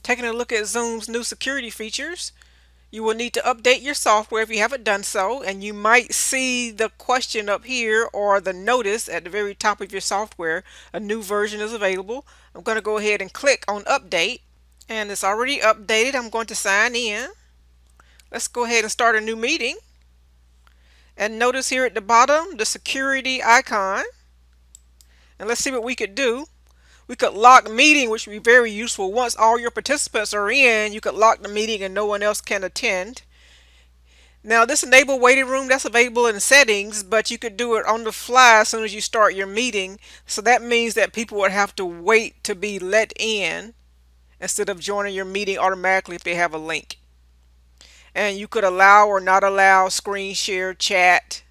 Taking a look at Zoom's new security features, you will need to update your software if you haven't done so, and you might see the question up here or the notice at the very top of your software. A new version is available. I'm going to go ahead and click on update, and it's already updated. I'm going to sign in. Let's go ahead and start a new meeting, and notice here at the bottom the security icon, and let's see what we could do. We could lock meeting, which would be very useful. Once all your participants are in, you could lock the meeting and no one else can attend. Now this enable waiting room, that's available in settings, but you could do it on the fly as soon as you start your meeting. So that means that people would have to wait to be let in instead of joining your meeting automatically if they have a link. And you could allow or not allow screen share, chat,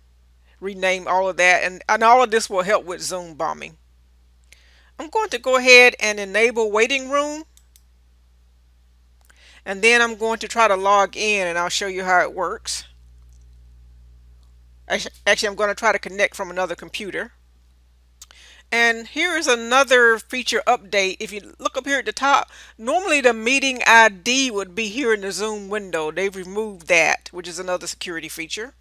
rename all of that, and all of this will help with Zoom bombing. I'm going to go ahead and enable waiting room, and then I'm going to try to log in and I'll show you how it works. Actually, I'm going to try to connect from another computer. And here is another feature update. If you look up here at the top, normally the meeting ID would be here in the Zoom window. They've removed that, which is another security feature.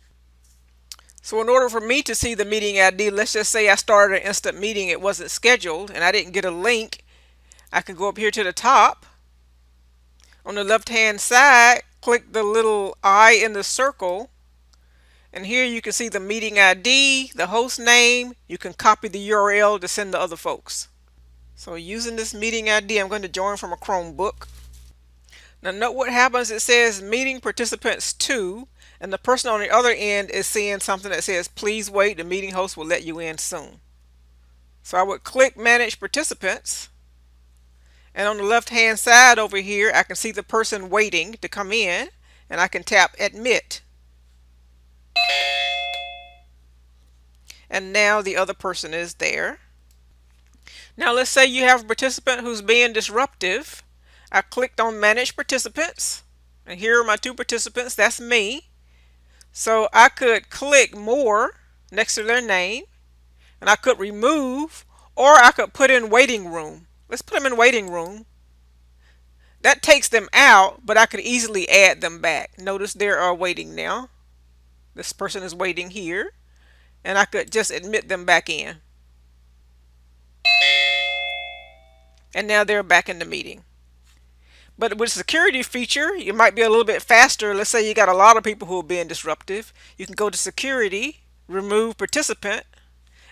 So in order for me to see the meeting ID, let's just say I started an instant meeting, it wasn't scheduled, and I didn't get a link. I can go up here to the top. On the left hand side, click the little I in the circle, and here you can see the meeting ID, the host name. You can copy the URL to send to other folks. So using this meeting ID, I'm going to join from a Chromebook. Now note what happens. It says meeting participants 2, and the person on the other end is seeing something that says please wait, the meeting host will let you in soon. So I would click manage participants, and on the left hand side over here I can see the person waiting to come in, and I can tap admit, and now the other person is there. Now let's say you have a participant who's being disruptive. I clicked on manage participants, and here are my 2 participants. That's me. So I could click more next to their name, and I could remove, or I could put in waiting room. Let's put them in waiting room. That takes them out, but I could easily add them back. Notice they are waiting now. This person is waiting here, and I could just admit them back in. And now they're back in the meeting. But with security feature, you might be a little bit faster. Let's say you got a lot of people who are being disruptive. You can go to security, remove participant,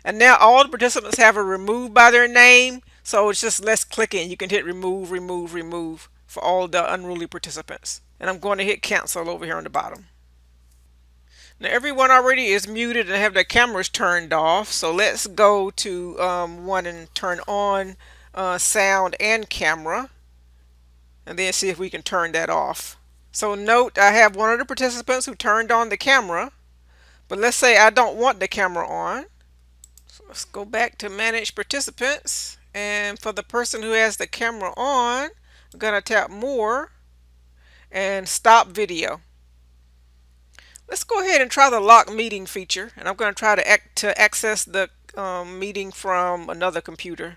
and now all the participants have a remove by their name. So it's just less clicking. You can hit remove, remove, remove for all the unruly participants. And I'm going to hit cancel over here on the bottom. Now everyone already is muted and have their cameras turned off. So let's go to one and turn on sound and camera, and then see if we can turn that off. So note I have one of the participants who turned on the camera, but let's say I don't want the camera on. So let's go back to manage participants, and for the person who has the camera on, I'm going to tap more and stop video. Let's go ahead and try the lock meeting feature, and I'm going to try to access the meeting from another computer.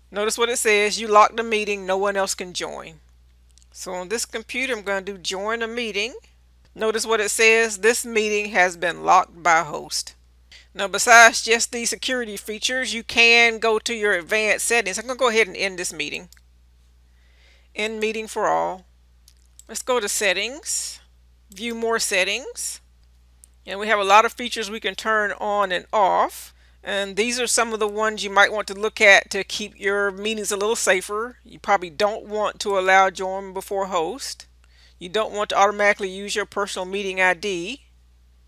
Notice what it says, you lock the meeting, no one else can join. So on this computer I'm going to do join a meeting. Notice what it says, this meeting has been locked by host. Now besides just these security features, you can go to your advanced settings. I'm going to go ahead and end this meeting. End meeting for all. Let's go to settings, view more settings, and we have a lot of features we can turn on and off. And these are some of the ones you might want to look at to keep your meetings a little safer. You probably don't want to allow join before host. You don't want to automatically use your personal meeting ID.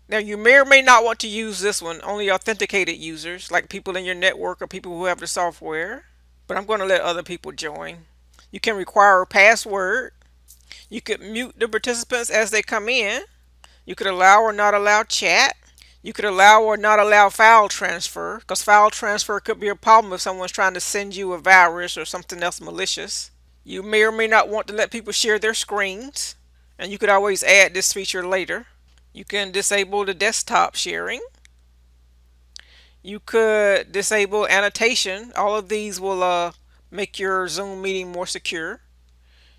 Now you may or may not want to use this one, only authenticated users like people in your network or people who have the software. But I'm going to let other people join. You can require a password. You could mute the participants as they come in. You could allow or not allow chat. You could allow or not allow file transfer, because file transfer could be a problem if someone's trying to send you a virus or something else malicious. You may or may not want to let people share their screens, and you could always add this feature later. You can disable the desktop sharing. You could disable annotation. All of these will make your Zoom meeting more secure.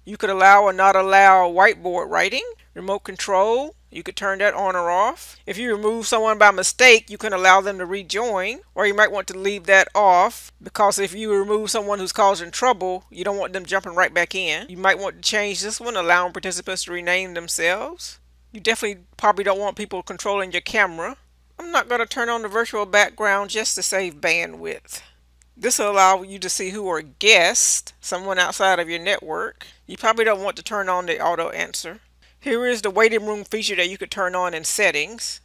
You could allow or not allow whiteboard writing. Remote control, you could turn that on or off. If you remove someone by mistake, you can allow them to rejoin, or you might want to leave that off because if you remove someone who's causing trouble, you don't want them jumping right back in. You might want to change this one, allowing participants to rename themselves. You definitely probably don't want people controlling your camera. I'm not going to turn on the virtual background just to save bandwidth. This will allow you to see who are guests, someone outside of your network. You probably don't want to turn on the auto answer. Here is the waiting room feature that you could turn on in settings.